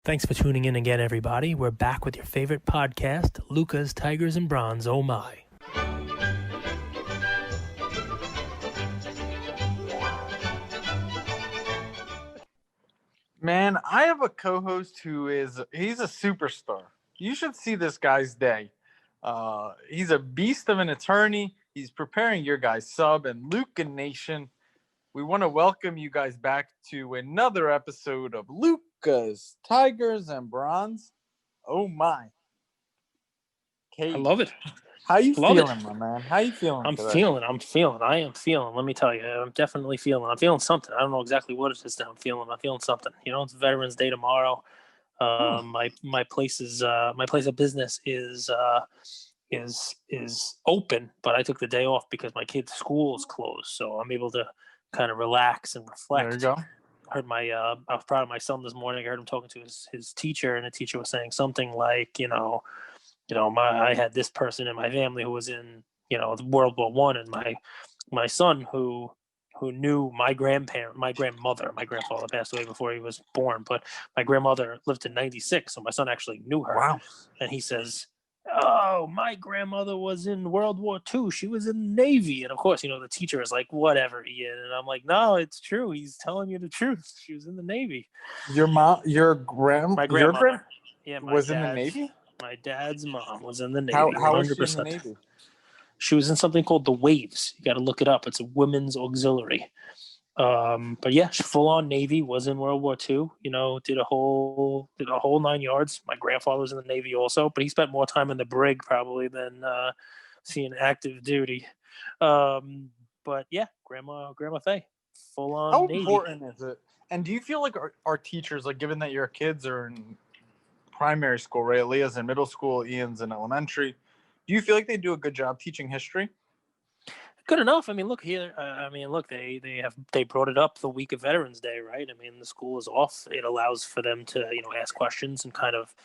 Thanks for tuning in again, everybody. We're back with your favorite podcast, Luca's Tigers and Bronze. Oh my. Man, I have a co-host he's a superstar. You should see this guy's day. He's a beast of an attorney. He's preparing your guys' sub, and Luca Nation, we want to welcome you guys back to another episode of Luca's Tigers and Bronze. Oh my. Kate, I love it. how you Love feeling, it. my man? How you feeling I'm today? feeling. I am feeling. Let me tell you, I'm definitely feeling. I'm feeling something. I don't know exactly what it is that I'm feeling. I'm feeling something. You know, it's Veterans Day tomorrow. My place of business is open, but I took the day off because my kid's school is closed, so I'm able to kind of relax and reflect. There you go. I was proud of my son this morning. I heard him talking to his teacher, and the teacher was saying something like, I had this person in my family who was in, World War One, and my son who knew my grandmother. My grandfather passed away before he was born, but my grandmother lived to 96, so my son actually knew her. Wow. And he says, "Oh, my grandmother was in World War II. She was in the Navy." And of course, the teacher is like, "Whatever, Ian." And I'm like, "No, it's true. He's telling you the truth. She was in the Navy." My grandmother. Yeah, was in the Navy? My dad's mom was in the Navy. How was 100%. she in the Navy? She was in something called the Waves. You got to look it up. It's a women's auxiliary. But yeah, full on Navy, was in World War II. Did a whole 9 yards. My grandfather was in the Navy also, but he spent more time in the brig probably than seeing active duty. But yeah, Grandma Faye, full on How Navy. important is it? And do you feel like our teachers, like given that your kids are in primary school, right? Leah's in middle school, Ian's in elementary. Do you feel like they do a good job teaching history? Good enough. I mean, look here. They brought it up the week of Veterans Day, right? I mean, the school is off. It allows for them to ask questions and kind of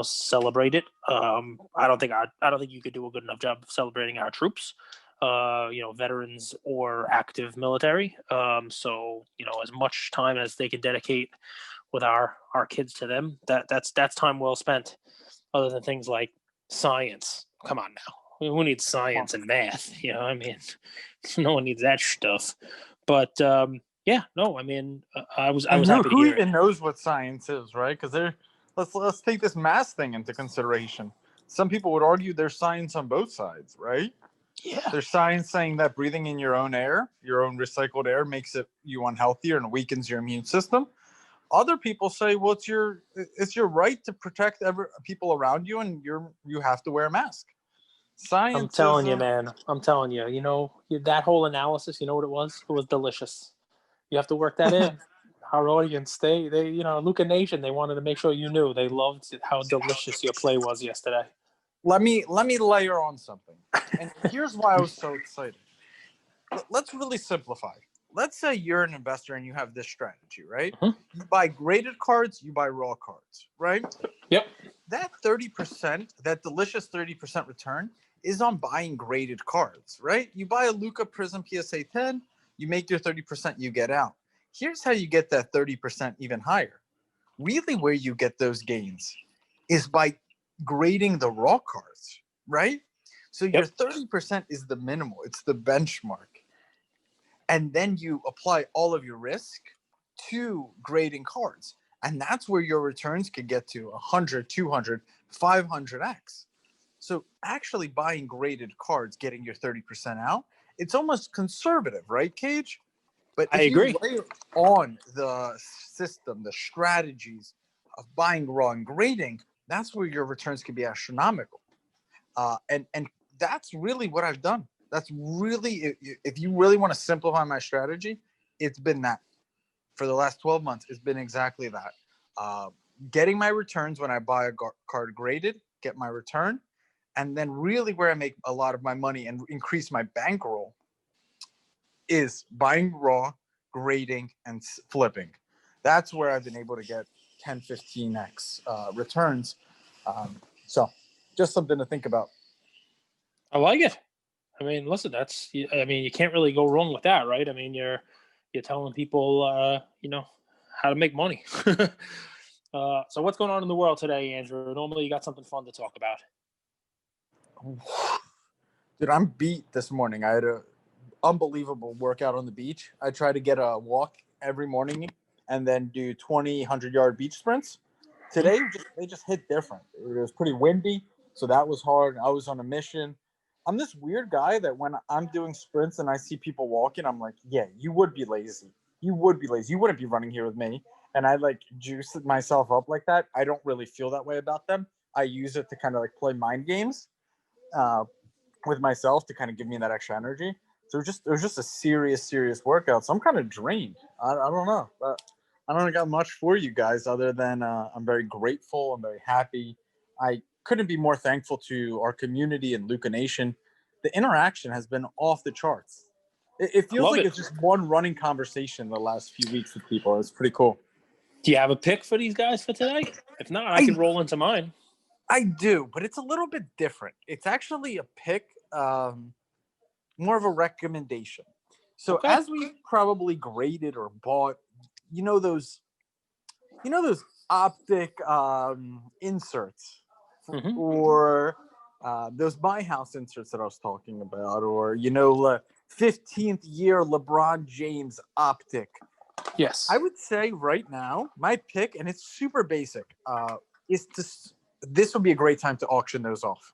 celebrate it. I don't think you could do a good enough job of celebrating our troops, veterans or active military. So as much time as they can dedicate with our kids to them, that's time well spent. Other than things like science. Come on now. Who needs science and math? I mean, no one needs that stuff. But I was happy to Who hear even it. knows what science is, right? Because let's take this mass thing into consideration. Some people would argue there's science on both sides, right? Yeah. There's science saying that breathing in your own air, your own recycled air, makes you unhealthier and weakens your immune system. Other people say, well, it's your right to protect people around you, and you have to wear a mask. Science. I'm telling you, man. I'm telling you. That whole analysis. You know what it was? It was delicious. You have to work that in. Our audience, they Luca Nation, they wanted to make sure you knew. They loved how delicious your play was yesterday. Let me layer on something. And here's why I was so excited. Let's really simplify. Let's say you're an investor and you have this strategy, right? Mm-hmm. You buy graded cards, you buy raw cards, right? Yep. That 30%, that delicious 30% return is on buying graded cards, right? You buy a Luca Prism PSA 10, you make your 30%, you get out. Here's how you get that 30% even higher. Really where you get those gains is by grading the raw cards, right? So your 30% is the minimal. It's the benchmark. And then you apply all of your risk to grading cards. And that's where your returns could get to 100, 200, 500x. So actually buying graded cards, getting your 30% out, it's almost conservative, right, Cage? But if you layer on the system, the strategies of buying raw and grading, that's where your returns can be astronomical. And that's really what I've done. That's really, if you really want to simplify my strategy, it's been that. For the last 12 months, it's been exactly that. Getting my returns when I buy a card graded, get my return. And then really where I make a lot of my money and increase my bankroll is buying raw, grading, and flipping. That's where I've been able to get 10, 15x returns. So just something to think about. I like it. I mean, listen, you can't really go wrong with that, right? I mean, you're telling people, how to make money. So what's going on in the world today, Andrew? Normally you got something fun to talk about. Dude, I'm beat this morning. I had a unbelievable workout on the beach. I try to get a walk every morning and then do 20 100-yard beach sprints. Today, they just hit different. It was pretty windy, so that was hard. I was on a mission. I'm this weird guy that when I'm doing sprints and I see people walking, I'm like, yeah, you would be lazy. You would be lazy. You wouldn't be running here with me. And I like juice myself up like that. I don't really feel that way about them. I use it to kind of like play mind games. Uh, with myself to kind of give me that extra energy. So it was just a serious workout. So I'm kind of drained. I don't know, but I don't got much for you guys other than I'm very grateful. I'm very happy. I couldn't be more thankful to our community and Luca Nation. The interaction has been off the charts. It I feels love like it. it's just one running conversation the last few weeks with people. It's pretty cool. Do you have a pick for these guys for today? If not, I I can roll into mine. I do, but it's a little bit different. It's actually a pick. More of a recommendation. So Okay. as we probably graded or bought, you know those, optic inserts, Mm-hmm. or those my house inserts that I was talking about, or 15th year LeBron James optic. Yes. I would say right now my pick, and it's super basic, is to. This would be a great time to auction those off.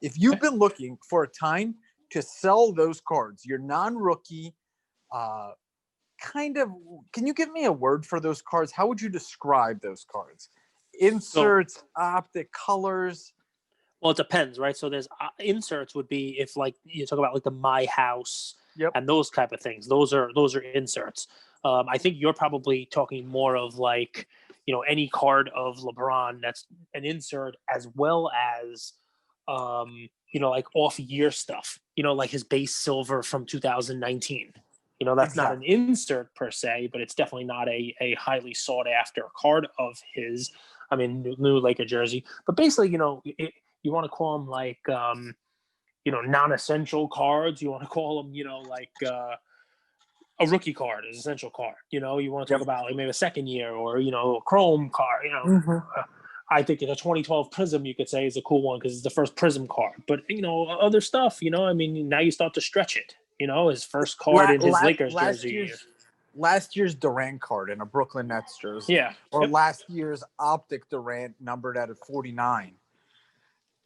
If you've Okay. been looking for a time to sell those cards, your non-rookie, uh, kind of, can you give me a word for those cards? How would you describe those cards? So, Inserts, optic, colors. well, it depends, right? So there's inserts would be if like you talk about like the My House Yep. and those type of things. Those are inserts. I think you're probably talking more of like any card of LeBron that's an insert as well as like off year stuff. Like his base silver from 2019. That's not an Exactly. insert per se, but it's definitely not a highly sought after card of his. I mean, new Laker jersey, but basically, you want to call them like non-essential cards. You want to call them like a rookie card, an essential card. You want to talk Yep. about like maybe a second year or a chrome card. Mm-hmm. I think the 2012 Prism you could say is a cool one because it's the first Prism card. But other stuff, I mean, now you start to stretch it. His first card in his Lakers jersey. Last year's Durant card in a Brooklyn Nets jersey, Yeah. or Yep. last year's optic Durant numbered at a 49.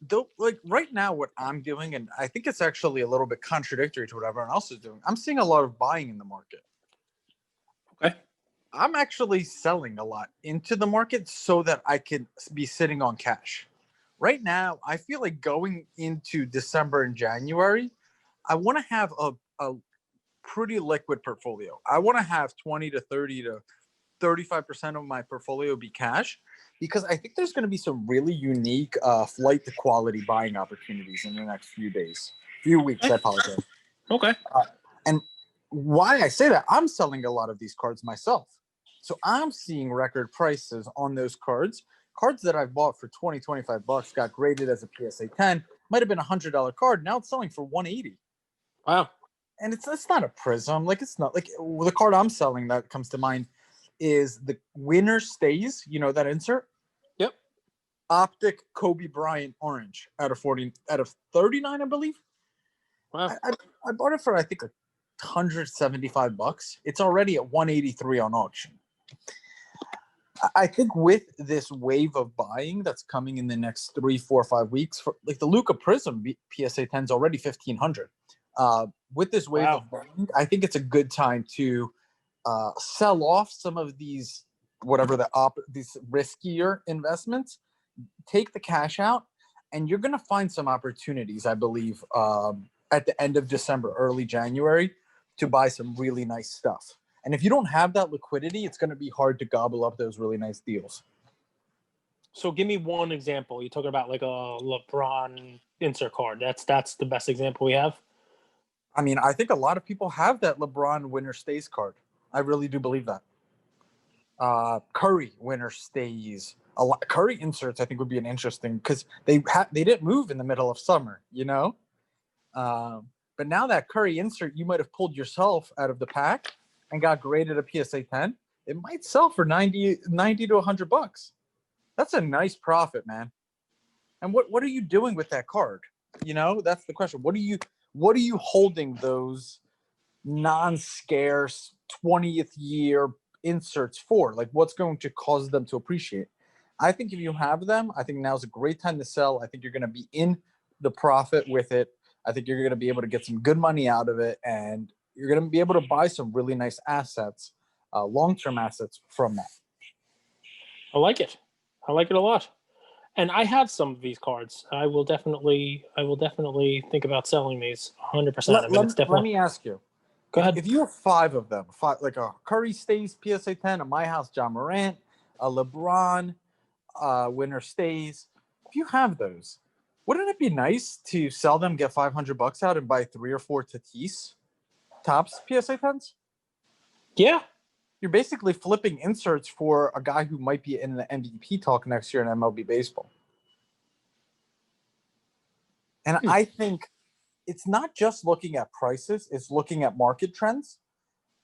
Though, like right now, what I'm doing, and I think it's actually a little bit contradictory to what everyone else is doing. I'm seeing a lot of buying in the market. Okay. I'm actually selling a lot into the market so that I can be sitting on cash. Right now, I feel like going into December and January, I want to have a pretty liquid portfolio. I want to have 20 to 30 to 35% of my portfolio be cash, because I think there's going to be some really unique flight to quality buying opportunities in the next few weeks. Okay. I apologize. Okay. And why I say that, I'm selling a lot of these cards myself. So I'm seeing record prices on those cards. Cards that I've bought for 20, 25 bucks got graded as a PSA 10, might have been $100 card. Now it's selling for 180. Wow. And it's not a prism. Like, it's not like the card I'm selling that comes to mind is the winner stays, that insert. Yep. Optic Kobe Bryant orange out of 39, I believe. Wow. I bought it for I think $175. It's already at 183 on auction. I think with this wave of buying that's coming in the next 3, 4, 5 weeks, for like the Luca Prism PSA 10 is already 1,500. With this wave of buying, I think it's a good time to sell off some of these these riskier investments, take the cash out, and you're going to find some opportunities, I believe, at the end of December, early January, to buy some really nice stuff. And if you don't have that liquidity, it's going to be hard to gobble up those really nice deals. So give me one example. You're talking about like a LeBron insert card. That's the best example we have. I mean, I think a lot of people have that LeBron winner stays card. I really do believe that. Curry winner stays. A lot Curry inserts I think would be an interesting, because they didn't move in the middle of summer, but now that Curry insert you might have pulled yourself out of the pack and got graded a PSA 10, it might sell for 90 to $100. That's a nice profit, man. And what are you doing with that card? That's the question. What are you holding those non-scarce 20th year inserts for? Like, what's going to cause them to appreciate? I think if you have them, I think now's a great time to sell. I think you're going to be in the profit with it. I think you're going to be able to get some good money out of it, and you're going to be able to buy some really nice assets, long-term assets from that. I like it. I like it a lot. And I have some of these cards. I will definitely think about selling these 100%. I Let, mean, let, it's let definitely. me ask you, Go ahead. if you have five of them, five, like a Curry stays PSA 10, a My House John Morant, a LeBron winner stays, if you have those, wouldn't it be nice to sell them, get $500 out, and buy 3 or 4 Tatis tops PSA 10s? Yeah. You're basically flipping inserts for a guy who might be in the MVP talk next year in MLB baseball. And Hmm. I think it's not just looking at prices, it's looking at market trends.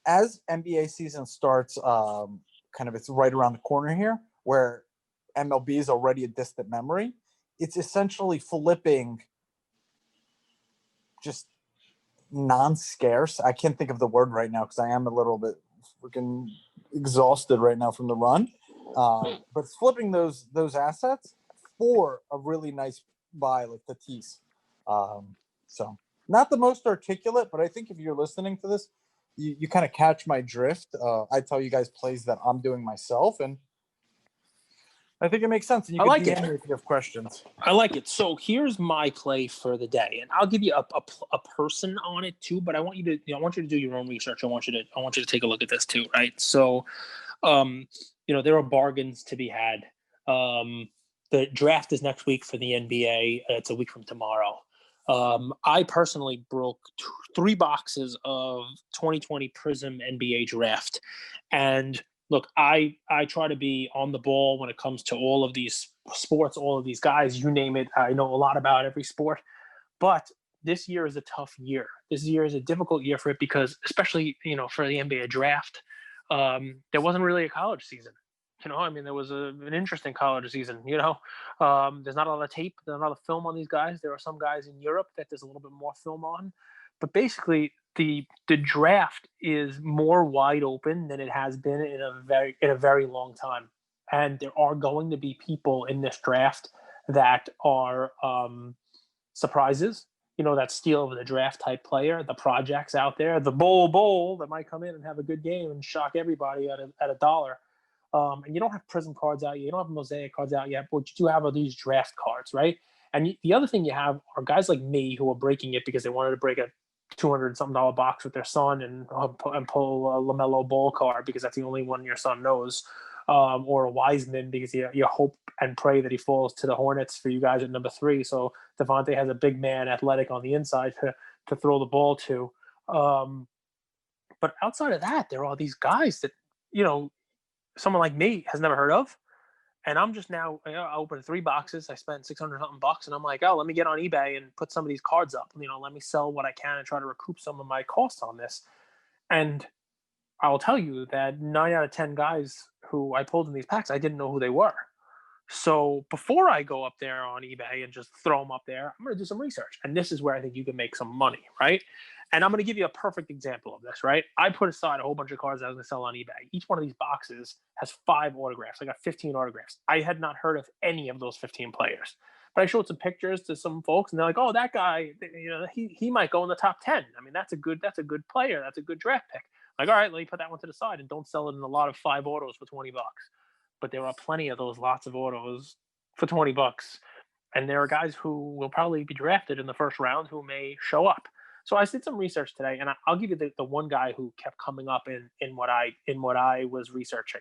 As NBA season starts, kind of it's right around the corner here, where MLB is already a distant memory. It's essentially flipping just non-scarce. I can't think of the word right now because I am a little bit freaking exhausted right now from the run. But it's flipping those assets for a really nice buy like Tatis. So not the most articulate, but I think if you're listening to this, you kind of catch my drift. I tell you guys plays that I'm doing myself, and I think it makes sense. And you I could like DM it. me if you have questions. I like it. So here's my play for the day, and I'll give you a person on it too. But I want you to I want you to do your own research. I want you to take a look at this too, right? So, um, there are bargains to be had. The draft is next week for the NBA. It's a week from tomorrow. I personally broke 3 boxes of 2020 Prism NBA draft, and look, I try to be on the ball when it comes to all of these sports, all of these guys, you name it. I know a lot about every sport, but this year is a tough year. This year is a difficult year for it because, especially for the NBA draft, there wasn't really a college season. I mean, there was an interesting college season. There's not a lot of tape, there's not a lot of film on these guys. There are some guys in Europe that there's a little bit more film on, but basically, the draft is more wide open than it has been in a very long time. And there are going to be people in this draft that are surprises. That steal of the draft type player, the projects out there, the bowl that might come in and have a good game and shock everybody at a dollar. And you don't have prism cards out yet. You don't have mosaic cards out yet. But what you do have are these draft cards, right? And the other thing you have are guys like me who are breaking it because they wanted to break a $200-something box with their son and pull a LaMelo Ball card because that's the only one your son knows, or a Wiseman because you hope and pray that he falls to the Hornets for you guys at number 3. So Devontae has a big man, athletic on the inside to throw the ball to. But outside of that, there are these guys that someone like me has never heard of. And I'm just now, I opened 3 boxes. I spent 600 something bucks, and I'm like, oh, let me get on eBay and put some of these cards up. Let me sell what I can and try to recoup some of my costs on this. And I'll tell you that 9 out of 10 guys who I pulled in these packs, I didn't know who they were. So before I go up there on eBay and just throw them up there, I'm going to do some research. And this is where I think you can make some money, right? And I'm going to give you a perfect example of this, right? I put aside a whole bunch of cards I was going to sell on eBay. Each one of these boxes has 5 autographs. I got 15 autographs. I had not heard of any of those 15 players. But I showed some pictures to some folks, and they're like, "Oh, that guy, he might go in the top 10. I mean, that's a good player. That's a good draft pick." Like, all right, let me put that one to the side and don't sell it in a lot of 5 autos for 20 bucks. But there are plenty of those lots of autos for 20 bucks. And there are guys who will probably be drafted in the first round who may show up. So I did some research today, and I'll give you the one guy who kept coming up in what I was researching,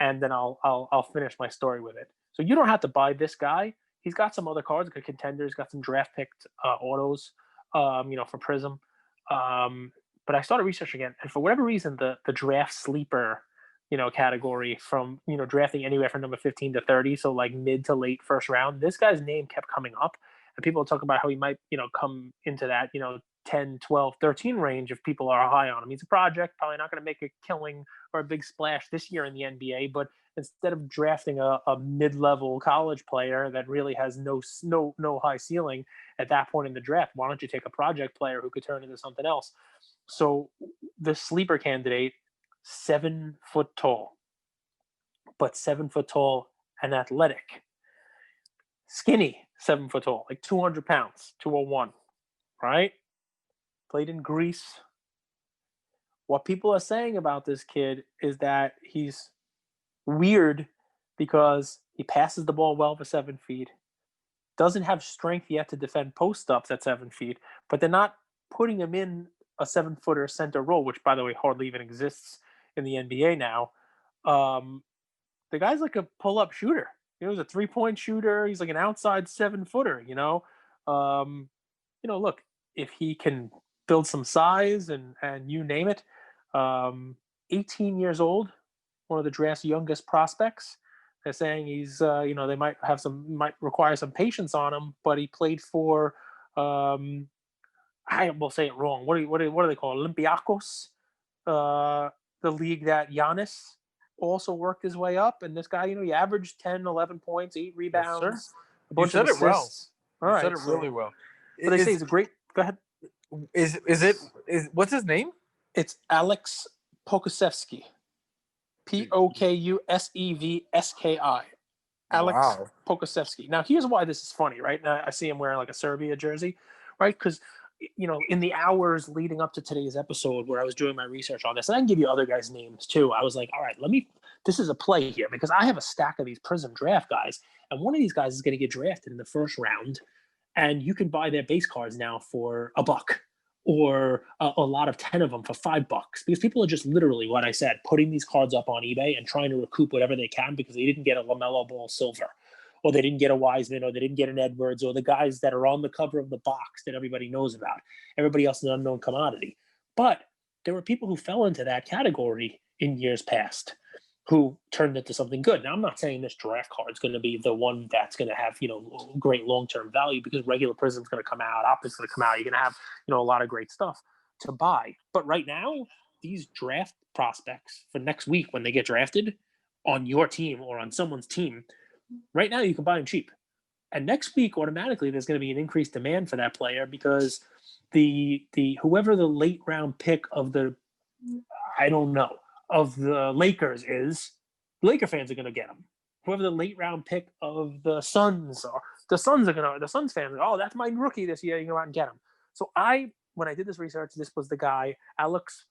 and then I'll finish my story with it. So you don't have to buy this guy. He's got some other cards, good contenders, got some draft picked autos, for Prism. But I started researching again, and for whatever reason, the draft sleeper, category from drafting anywhere from number 15 to 30, so like mid to late first round, this guy's name kept coming up, and people talk about how he might come into that 10, 12, 13 range if people are high on him. He's a project, probably not going to make a killing or a big splash this year in the NBA, but instead of drafting a mid-level college player that really has no high ceiling at that point in the draft, why don't you take a project player who could turn into something else? So the sleeper candidate, 7 foot tall, but 7 foot tall and athletic, skinny, 7 foot tall, like 200 pounds, 201, right? Played in Greece. What people are saying about this kid is that he's weird because he passes the ball well for 7 feet, doesn't have strength yet to defend post ups at 7 feet, but they're not putting him in a 7 footer center role, which, by the way, hardly even exists in the NBA now. The guy's like a pull up shooter. He's a 3-point shooter. He's like an outside 7 footer, look, if he can build some size and you name it, 18 years old, one of the draft's youngest prospects. They're saying he's, they might require some patience on him, but he played for, I will say it wrong. What do they call it? Olympiacos, the league that Giannis also worked his way up. And this guy, he averaged 10, 11 points, 8 Yes, sir. rebounds, a You bunch of said it well. assists. All You right, said it really well. But they say he's a great. Go ahead. Is what's his name? It's Alex Pokusevski. Pokusevski. Alex Pokusevski. Now, here's why this is funny, right? Now, I see him wearing like a Serbia jersey, right? Because, in the hours leading up to today's episode where I was doing my research on this, and I can give you other guys' names too, I was like, all right, this is a play here because I have a stack of these Prism draft guys, and one of these guys is going to get drafted in the first round, and you can buy their base cards now for $1 or a lot of 10 of them for $5 because people are just literally, what I said, putting these cards up on eBay and trying to recoup whatever they can because they didn't get a LaMelo Ball silver, or they didn't get a Wiseman, or they didn't get an Edwards, or the guys that are on the cover of the box that everybody knows about. Everybody else is an unknown commodity. But there were people who fell into that category in years past who turned into something good. Now, I'm not saying this draft card is going to be the one that's going to have, great long-term value because regular Prism's going to come out, Optic's going to come out. You're going to have, a lot of great stuff to buy. But right now, these draft prospects for next week when they get drafted on your team or on someone's team, right now you can buy them cheap. And next week, automatically, there's going to be an increased demand for that player because the whoever the late round pick of the, I don't know, of the Lakers is, Laker fans are going to get him. Whoever the late round pick of the Suns are, the Suns fans are, oh, that's my rookie this year. You go out and get him. So when I did this research, this was the guy, Alex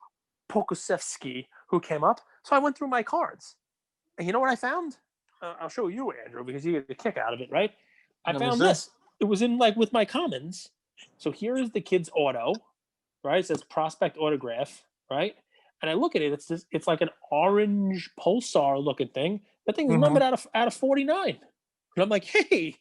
Pokusevski, who came up. So I went through my cards. And you know what I found? I'll show you, Andrew, because you get a kick out of it, right? I found this. It was in with my commons. So here is the kid's auto, right? It says prospect autograph, right? And I look at it. It's like an orange pulsar looking thing. That thing is numbered out of 49. And I'm like, hey,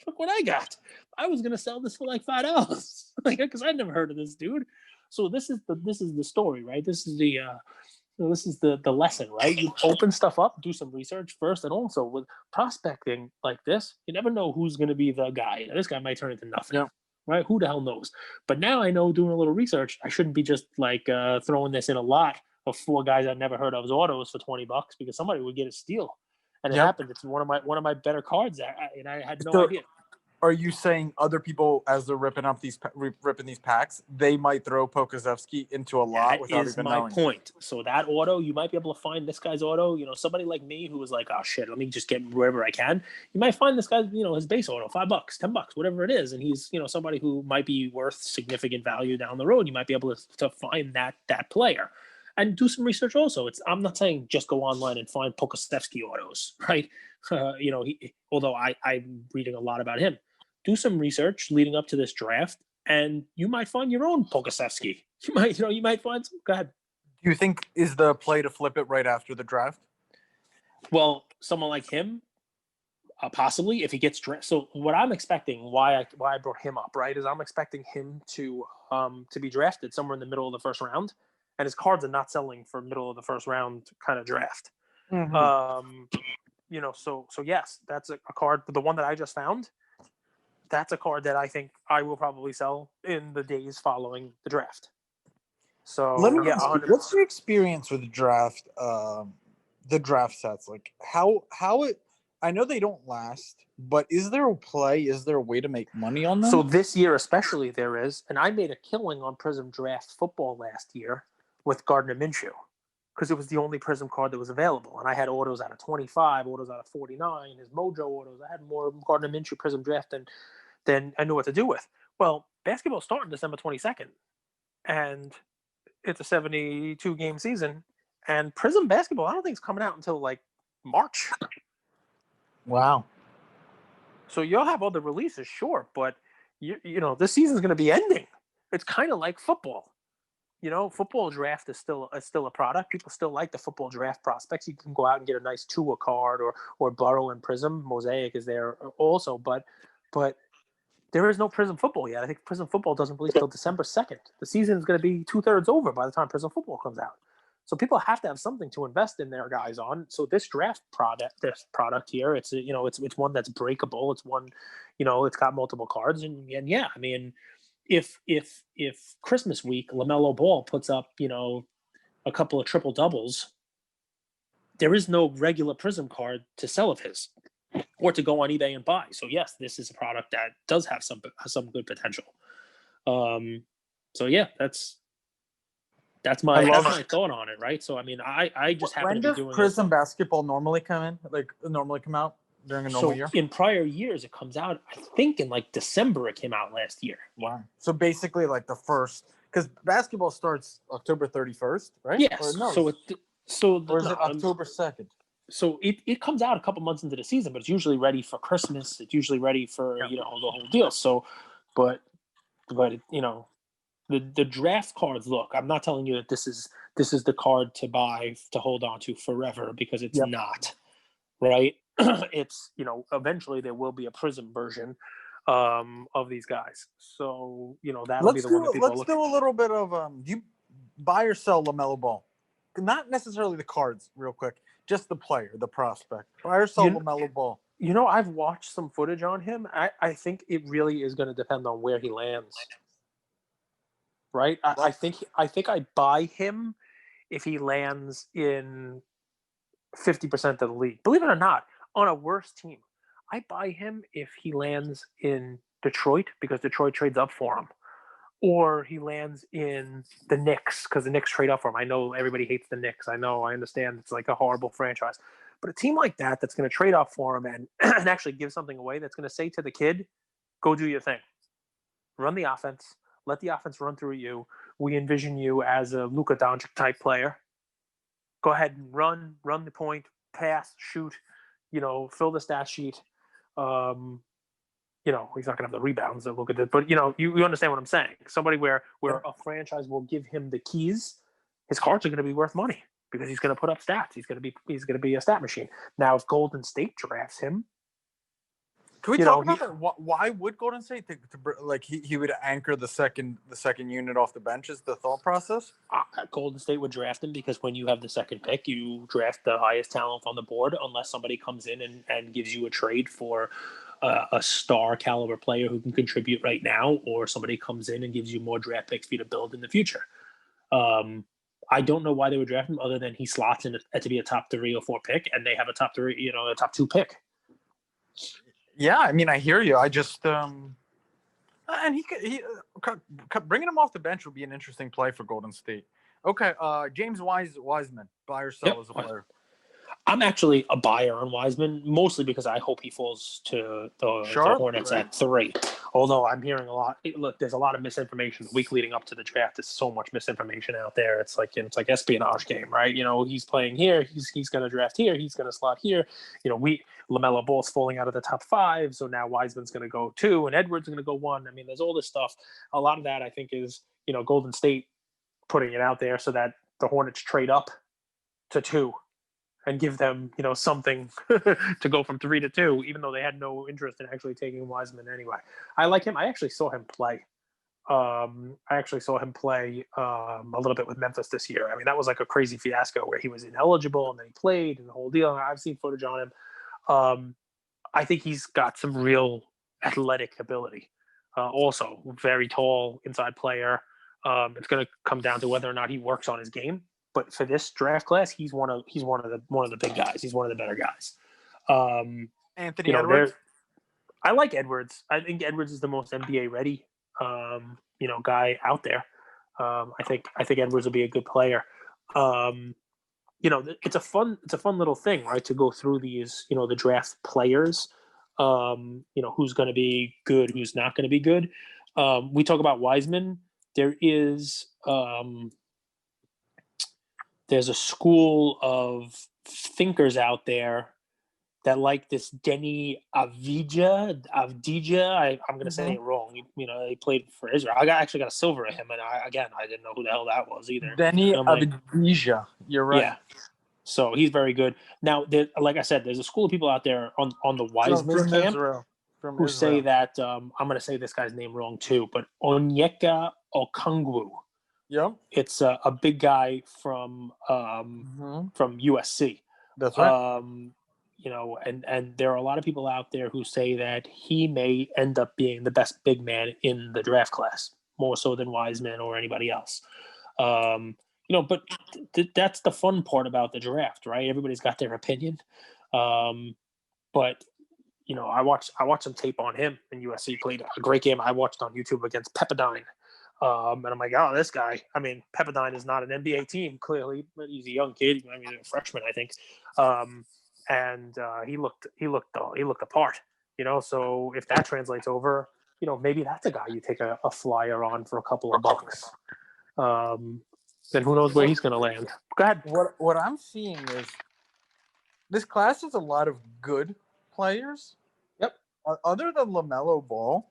look what I got. I was gonna sell this for like $5, because I'd never heard of this dude. So this is the story, right? This is the lesson, right? You open stuff up, do some research first, and also with prospecting like this, you never know who's going to be the guy. Now, this guy might turn into nothing, right? Who the hell knows? But now I know, doing a little research, I shouldn't be just throwing this in a lot of 4 guys I've never heard of as autos for $20 because somebody would get a steal, and it happened. It's one of my better cards, and I had no idea. Are you saying other people, as they're ripping these packs, they might throw Pokusevski into a lot without even knowing? That is my point. So that auto, you might be able to find this guy's auto. Somebody like me who was like, oh shit, let me just get wherever I can. You might find this guy, his base auto, $5, $10, whatever it is, and he's, somebody who might be worth significant value down the road. You might be able to find that player. And do some research also. I'm not saying just go online and find Pokusevski autos, right? Although I'm reading a lot about him. Do some research leading up to this draft, and you might find your own Pokusevski. You might find some. Go ahead. Do you think is the play to flip it right after the draft? Well, someone like him, possibly if he gets drafted. So what I'm expecting, why I brought him up, right, is I'm expecting him to be drafted somewhere in the middle of the first round, and his cards are not selling for middle of the first round kind of draft. So yes, that's a card. The one that I just found. That's a card that I think I will probably sell in the days following the draft. So what's your experience with the draft the draft sets, like how it. I know they don't last, but is there a play? Is there a way to make money on So them? this year, especially, there is, and I made a killing on Prism Draft Football last year with Gardner Minshew because it was the only Prism card that was available, and I had autos out of 25, autos out of 49, his Mojo autos. I had more Gardner Minshew Prism Draft than I knew what to do with. Well, basketball starting December 22nd, and it's a 72 game season, and Prism basketball I don't think it's coming out until like March. Wow. So you'll have all the releases, sure, but this season's going to be ending. It's kind of like football. Football draft is still a product. People still like the football draft prospects. You can go out and get a nice Tua card or Burrow and Prism. Mosaic is there also, but there is no Prism football yet. I think Prism football doesn't release till December 2nd. The season is going to be 2/3 over by the time Prism football comes out. So people have to have something to invest in their guys on. So this product here, it's one that's breakable. It's one, it's got multiple cards, and yeah, I mean, if Christmas week LaMelo Ball puts up, a couple of triple doubles, there is no regular Prism card to sell of his or to go on eBay and buy. So yes, this is a product that does have some good potential. So yeah, that's I my love that's my it. thought on it, right? So I mean, I just happen When to be does doing it. Prism basketball normally come in? Like normally come out during a normal So year? in prior years, it comes out. I think in like December, it came out last year. Wow. So basically, like the first, because basketball starts October 31st, right? Or Yes. no? So Or is no, it October 2nd? so it comes out a couple months into the season, but it's usually ready for Christmas. It's usually ready for Yeah. the whole deal. So, but the draft cards. Look, I'm not telling you that this is the card to buy to hold on to forever because it's Yep. not, right. It's eventually there will be a Prism version of these guys. So that'll be Let's the one that do people are let's looking. do a little bit of do you buy or sell LaMelo Ball? Not necessarily the cards, real quick. Just the player, the prospect. Buy or sell You LaMelo Ball. I've watched some footage on him. I think it really is going to depend on where he lands. Right. I think I buy him if he lands in 50% of the league. Believe it or not, on a worse team, I buy him if he lands in Detroit because Detroit trades up for him, or he lands in the Knicks because the Knicks trade up for him. I know everybody hates the Knicks. I understand it's like a horrible franchise, but a team like that that's going to trade up for him and and actually give something away, that's going to say to the kid, "Go do your thing, run the offense, let the offense run through you. We envision you as a Luka Doncic type player. Go ahead and run the point, pass, shoot, fill the stat sheet." Um, he's not going to have the rebounds that look at it, but you understand what I'm saying. Somebody where a franchise will give him the keys, his cards are going to be worth money because he's going to put up stats. He's going to be a stat machine. Now, if Golden State drafts him, Can we you talk know about he that? Why would Golden State like he would anchor the second unit off the bench? Is the thought process? Golden State would draft him because when you have the second pick, you draft the highest talent on the board, unless somebody comes in and gives you a trade for a star caliber player who can contribute right now, or somebody comes in and gives you more draft picks for you to build in the future. Um, I don't know why they would draft him other than he slots in to be a top 3 or 4 pick, and they have a top 3, a top 2 pick. Yeah, I mean, I hear you. I just and bringing him off the bench would be an interesting play for Golden State. Okay, James Wiseman, buy or sell Yep. as a player. I'm actually a buyer on Wiseman, mostly because I hope he falls to the Charlotte, Hornets right? at 3. Although I'm hearing a lot. Look, there's a lot of misinformation the week leading up to the draft. There's so much misinformation out there. It's like espionage game, right? He's playing here. He's going to draft here. He's going to slot here. LaMelo Ball's falling out of the top 5, so now Wiseman's going to go 2, and Edwards is going to go 1. I mean, there's all this stuff. A lot of that I think is Golden State putting it out there so that the Hornets trade up to 2 and give them, something to go from 3 to 2, even though they had no interest in actually taking Wiseman anyway. I like him. I actually saw him play. A little bit with Memphis this year. I mean, that was like a crazy fiasco where he was ineligible and then he played and the whole deal. I've seen footage on him. I think he's got some real athletic ability. Also, very tall inside player. It's going to come down to whether or not he works on his game. but for this draft class, he's one of the big guys. He's one of the better guys. Um, Anthony you know, Edwards. I like Edwards. I think Edwards is the most NBA ready, guy out there. I think Edwards will be a good player. It's a fun little thing, right? To go through these, the draft players. Who's going to be good, who's not going to be good. We talk about Wiseman. There's a school of thinkers out there that like this Denny Avdija. I'm going to say Mhm. it wrong. He played for Israel. Actually got a silver at him, and I didn't know who the hell that was either. Denny And I'm like, Avdija. You're right. yeah. So he's very good. Now, like I said, there's a school of people out there on the Wiseman From camp Israel. From who say Israel. that I'm going to say this guy's name wrong too, but Onyeka Okongwu. Yep. It's a big guy from USC. That's right. And there are a lot of people out there who say that he may end up being the best big man in the draft class, more so than Wiseman or anybody else. But that's the fun part about the draft, right? Everybody's got their opinion. But I watched some tape on him, and USC played a great game. I watched on YouTube against Pepperdine. And I'm like, oh, this guy. I mean, Pepperdine is not an NBA team, clearly, but he's a young kid. I mean, a freshman, I think. And he looked the part. So if that translates over, maybe that's a guy you take a flyer on for a couple of bucks. Then who knows where he's going to land? Go ahead. What I'm seeing is this class has a lot of good players. Yep. Other than LaMelo Ball,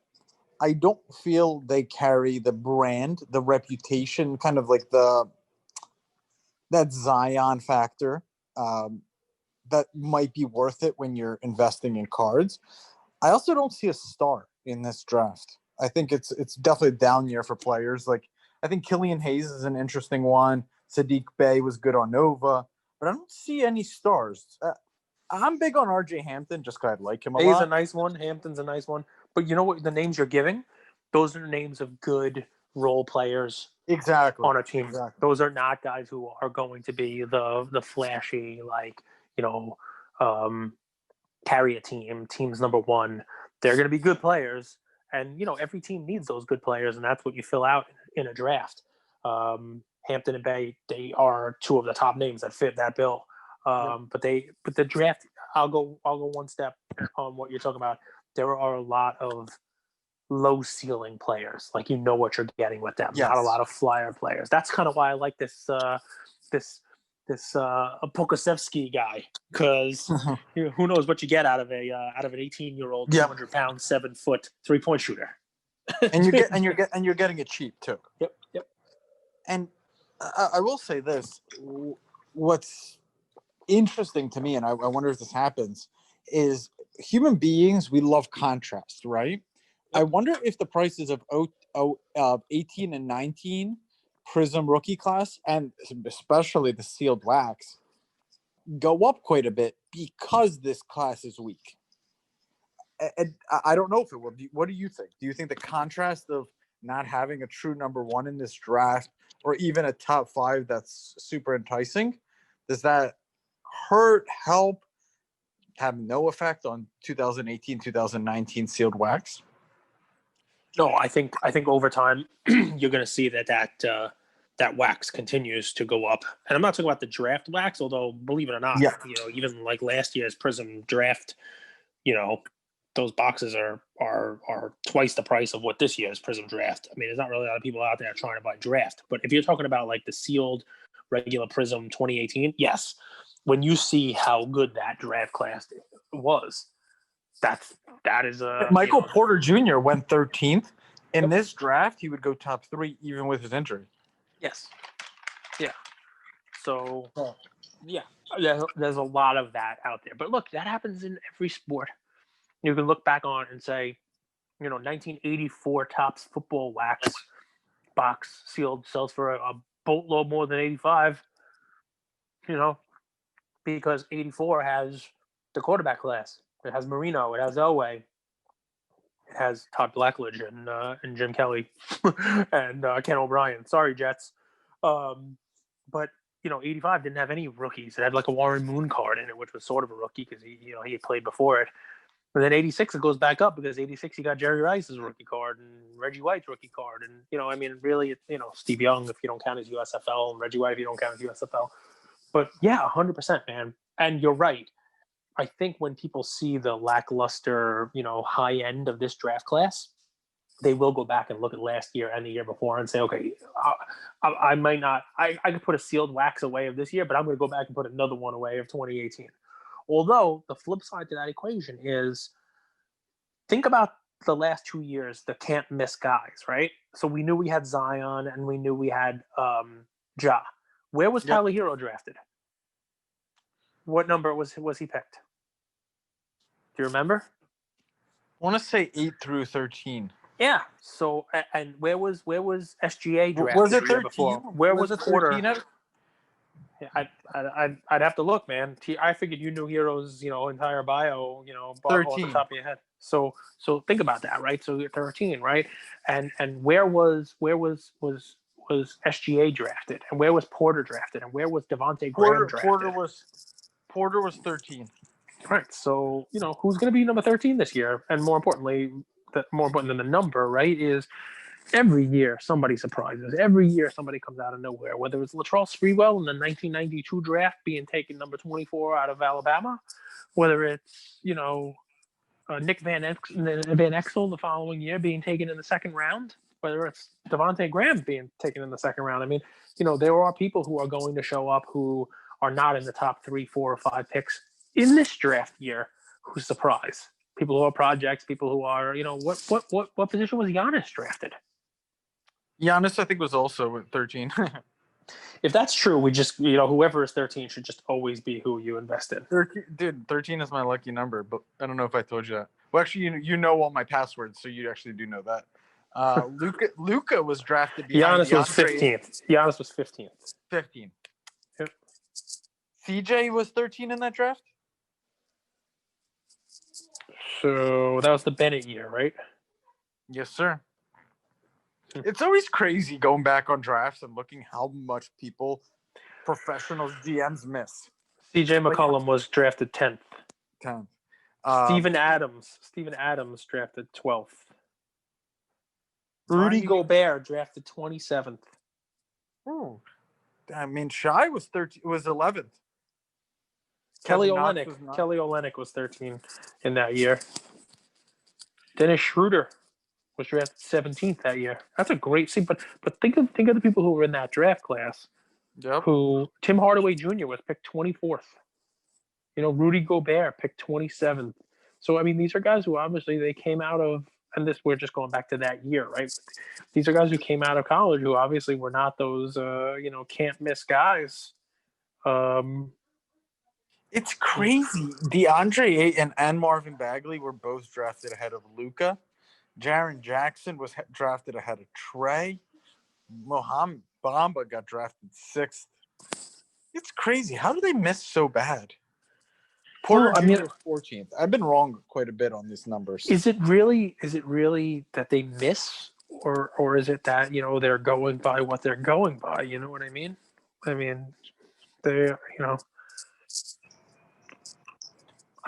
I don't feel they carry the brand, the reputation, kind of like that Zion factor that might be worth it when you're investing in cards. I also don't see a star in this draft. I think it's definitely a down year for players. Like I think Killian Hayes is an interesting one. Sadiq Bey was good on Nova, but I don't see any stars. I'm big on RJ Hampton just because I like him a lot. Hayes a nice one. Hampton's a nice one. But you know what? The names you're giving, those are the names of good role players exactly on a team. Exactly. Those are not guys who are going to be the flashy, carry a team. Team's number one. They're going to be good players, and every team needs those good players, and that's what you fill out in a draft. Hampton and Bay, they are two of the top names that fit that bill. But the draft, I'll go one step on what you're talking about. There are a lot of low ceiling players, like what you're getting with them. Yes. Not a lot of flyer players. That's kind of why I like this Pokasevsky guy, because who knows what you get out of an 18-year-old, 200-pound, 7-foot 3-point shooter. and you're getting it cheap too. Yep. And I will say this: what's interesting to me, and I wonder if this happens, is human beings, we love contrast, right? Yep. I wonder if the prices of 18 and 19 Prism rookie class, and especially the sealed wax, go up quite a bit because this class is weak. And I don't know if it will. What do you think? Do you think the contrast of not having a true number one in this draft, or even a top 5 that's super enticing, does that hurt, help, have no effect on 2018, 2019 sealed wax? No, I think over time you're going to see that wax continues to go up. And I'm not talking about the draft wax, although believe it or not, even like last year's Prism draft, those boxes are twice the price of what this year's Prism draft. I mean, there's not really a lot of people out there trying to buy draft, but if you're talking about like the sealed regular Prism 2018, yes, when you see how good that draft class was, that is a Michael Porter Jr. went 13th. In this draft, he would go top 3 even with his injury. Yes. Yeah. So, yeah, there's a lot of that out there. But look, that happens in every sport. You can look back on and say, 1984 Topps football wax box sealed sells for a boatload more than 85. Because 84 has the quarterback class. It has Marino. It has Elway. It has Todd Blackledge and Jim Kelly and Ken O'Brien. Sorry, Jets. But '85 didn't have any rookies. It had like a Warren Moon card in it, which was sort of a rookie because he had played before it. And then '86 it goes back up because '86 you got Jerry Rice's rookie card and Reggie White's rookie card, and really, Steve Young if you don't count as USFL, and Reggie White if you don't count as USFL. But yeah, 100%, man. And you're right. I think when people see the lackluster, high end of this draft class, they will go back and look at last year and the year before and say, okay, I might not, I could put a sealed wax away of this year, but I'm going to go back and put another one away of 2018. Although the flip side to that equation is think about the last 2 years, the can't miss guys, right? So we knew we had Zion and we knew we had Ja. Where was Yep. Tyler Hero drafted? What number was he picked? Do you remember? I want to say 8 through 13. Yeah. So and where was SGA drafted Was it the year 13? before? Where was it Porter? 13? I'd have to look, man. I figured you knew Hero's entire bio off the 13. top of your head. So think about that, right? So you're 13, right? And where was SGA drafted, and where was Porter drafted, and where was Devontae Graham drafted? Porter was 13. Right. So who's going to be number 13 this year, and more importantly, more important than the number, right, is every year somebody surprises. Every year somebody comes out of nowhere. Whether it's Latrell Sprewell in the 1992 draft being taken number 24 out of Alabama, whether it's Nick Van Exel the following year being taken in the second round, whether it's Devontae Graham being taken in the second round. I mean, there are people who are going to show up who are not in the top 3, 4, or 5 picks in this draft year who surprise. People who are projects, people who are, what position was Giannis drafted? Giannis, I think, was also at 13. If that's true, we just, whoever is 13 should just always be who you invest in. 13 is my lucky number, but I don't know if I told you that. Well, actually, you know all my passwords, so you actually do know that. Luka was drafted behind Giannis was 15th. Giannis was 15th. 15. Yep. CJ was 13 in that draft? So that was the Bennett year, right? Yes, sir. It's always crazy going back on drafts and looking how much professionals, GMs miss. CJ McCollum was drafted 10th. 10th. Steven Adams drafted 12th. Rudy Gobert drafted 27th. Oh, I mean, Shai was 13. Was 11th. Kelly Olynyk was 13 in that year. Dennis Schroeder was drafted 17th that year. That's a great scene. But think of the people who were in that draft class. Yep. Who Tim Hardaway Jr. was picked 24th. Rudy Gobert picked 27th. So I mean, these are guys who obviously they came out of, and we're just going back to that year, right? These are guys who came out of college who obviously were not those can't miss guys. It's crazy. DeAndre Ayton and Marvin Bagley were both drafted ahead of Luka. Jaren Jackson was drafted ahead of Trey. Mohamed Bamba got drafted 6th. It's crazy. How do they miss so bad? Porter Jr. was 14th. I've been wrong quite a bit on these numbers. Is it really that they miss, or is it that they're going by what they're going by? You know what I mean? I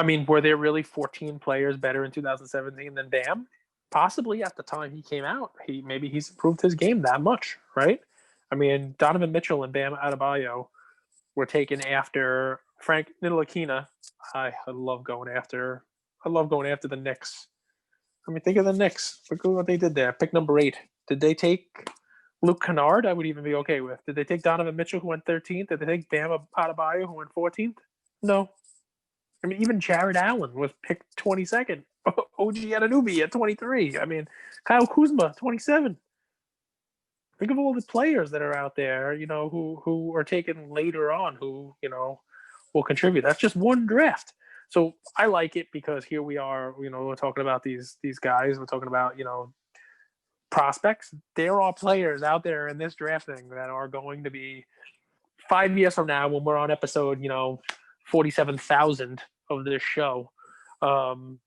mean, were there really 14 players better in 2017 than Bam? Possibly at the time he came out. He's improved his game that much, right? I mean, Donovan Mitchell and Bam Adebayo were taken after Frank Ntilikina. I love going after the Knicks. I mean, think of the Knicks. Look at what they did there. Pick number 8. Did they take Luke Kennard? I would even be okay with. Did they take Donovan Mitchell, who went 13th? Did they take Bam Adebayo, who went 14th? No. I mean, even Jared Allen was picked 22nd. OG Anunoby at 23. I mean, Kyle Kuzma, 27. Think of all the players that are out there, who are taken later on, who, will contribute. That's just one draft. So I like it because here we are, we're talking about these guys. We're talking about, prospects. There are players out there in this drafting that are going to be 5 years from now when we're on episode, 47,000 of this show. And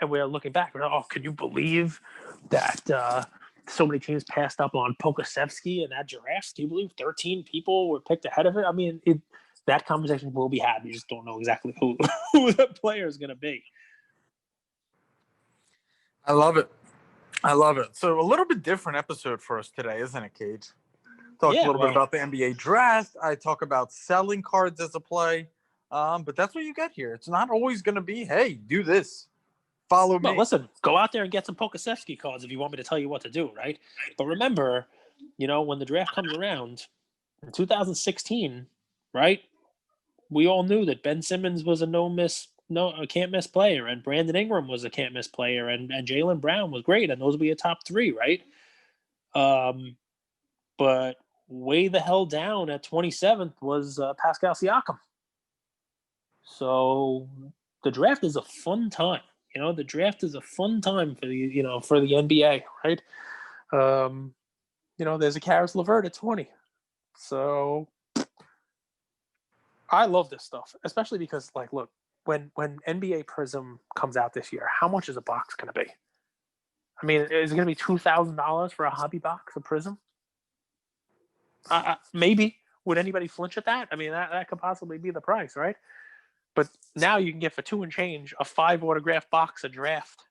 we're looking back. Can you believe that so many teams passed up on Pokasevsky and that draft. Do you believe 13 people were picked ahead of it? I mean, that conversation will be had. You just don't know exactly who the player is going to be. I love it. I love it. So a little bit different episode for us today, isn't it, Cage? Talked a little bit about the NBA draft. I talk about selling cards as a play. But that's what you get here. It's not always going to be, hey, do this. Follow me. Well, listen, go out there and get some Pokasevsky cards if you want me to tell you what to do, right? But remember, when the draft comes around in 2016, right, we all knew that Ben Simmons was a can't miss player, and Brandon Ingram was a can't miss player, and Jaylen Brown was great, and those would be a top three, right? But way the hell down at 27th was Pascal Siakam. So the draft is a fun time. The draft is a fun time for the NBA, right? There's a Karis LeVert at 20. So I love this stuff, especially because, look, when NBA Prism comes out this year, how much is a box going to be? I mean, is it going to be $2,000 for a hobby box of Prism? Maybe. Would anybody flinch at that? I mean, that could possibly be the price, right? But now you can get for $2 and change a 5 autograph box, a draft,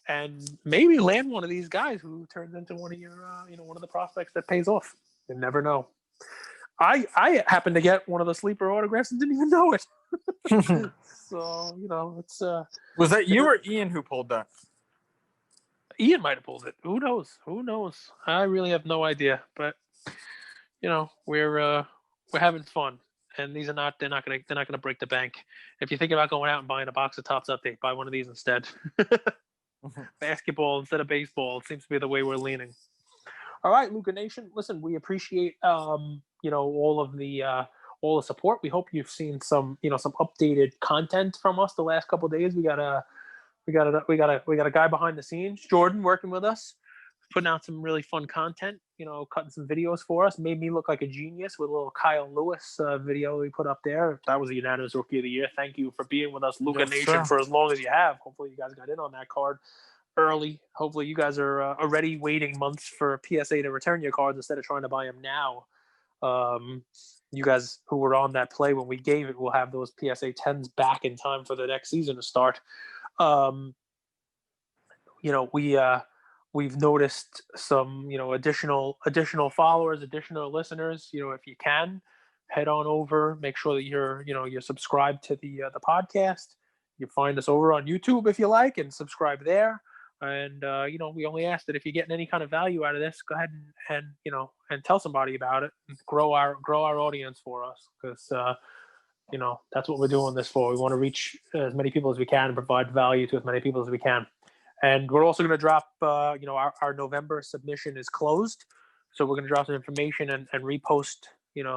and maybe land one of these guys who turns into one of your, one of the prospects that pays off. You never know. I happened to get one of the sleeper autographs and didn't even know it. So it's. Was that you or Ian who pulled that? Ian might have pulled it. Who knows? I really have no idea. But we're having fun. And they're not gonna break the bank. If you think about going out and buying a box of Topps Update, buy one of these instead. Basketball instead of baseball. It seems to be the way we're leaning. All right, Luca Nation. Listen, we appreciate all of the support. We hope you've seen some updated content from us the last couple of days. We got a guy behind the scenes, Jordan, working with us, putting out some really fun content, cutting some videos for us. Made me look like a genius with a little Kyle Lewis video we put up there. That was a unanimous Rookie of the Year. Thank you for being with us, Luca Nation, for as long as you have. Hopefully you guys got in on that card early. Hopefully you guys are already waiting months for PSA to return your cards instead of trying to buy them now. You guys who were on that play when we gave it will have those PSA 10s back in time for the next season to start. We've noticed some, additional followers, additional listeners. If you can, head on over, make sure that you're subscribed to the podcast. You find us over on YouTube if you like, and subscribe there. And we only ask that if you're getting any kind of value out of this, go ahead and tell somebody about it, and grow our audience for us, because that's what we're doing this for. We want to reach as many people as we can and provide value to as many people as we can. And we're also going to drop, our November submission is closed. So we're going to drop some information and repost,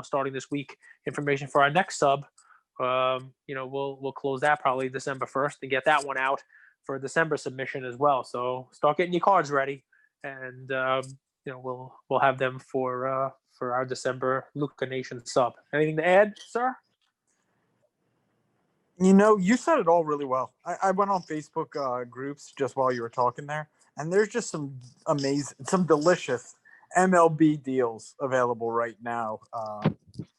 starting this week, information for our next sub. We'll close that probably December 1st and get that one out for December submission as well. So start getting your cards ready, and, we'll have them for our December Luca Nation sub. Anything to add, sir? You said it all really well. I went on Facebook groups just while you were talking there, and there's just some delicious MLB deals available right now.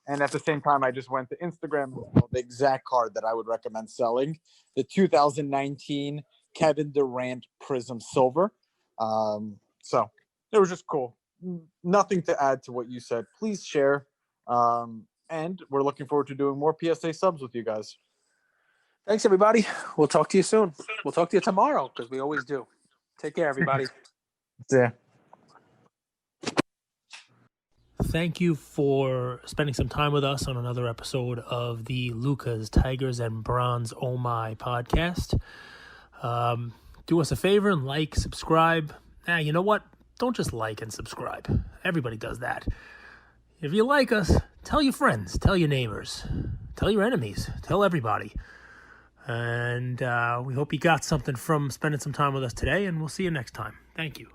And at the same time, I just went to Instagram, the exact card that I would recommend selling, the 2019 Kevin Durant Prism Silver. So it was just cool. Nothing to add to what you said. Please share. And we're looking forward to doing more PSA subs with you guys. Thanks, everybody. We'll talk to you soon. We'll talk to you tomorrow, because we always do. Take care, everybody. Yeah. Thank you for spending some time with us on another episode of the Lucas, Tigers, and Bronze Oh My podcast. Do us a favor and subscribe. You know what? Don't just like and subscribe. Everybody does that. If you like us, tell your friends, tell your neighbors, tell your enemies, tell everybody. And we hope you got something from spending some time with us today, and we'll see you next time. Thank you.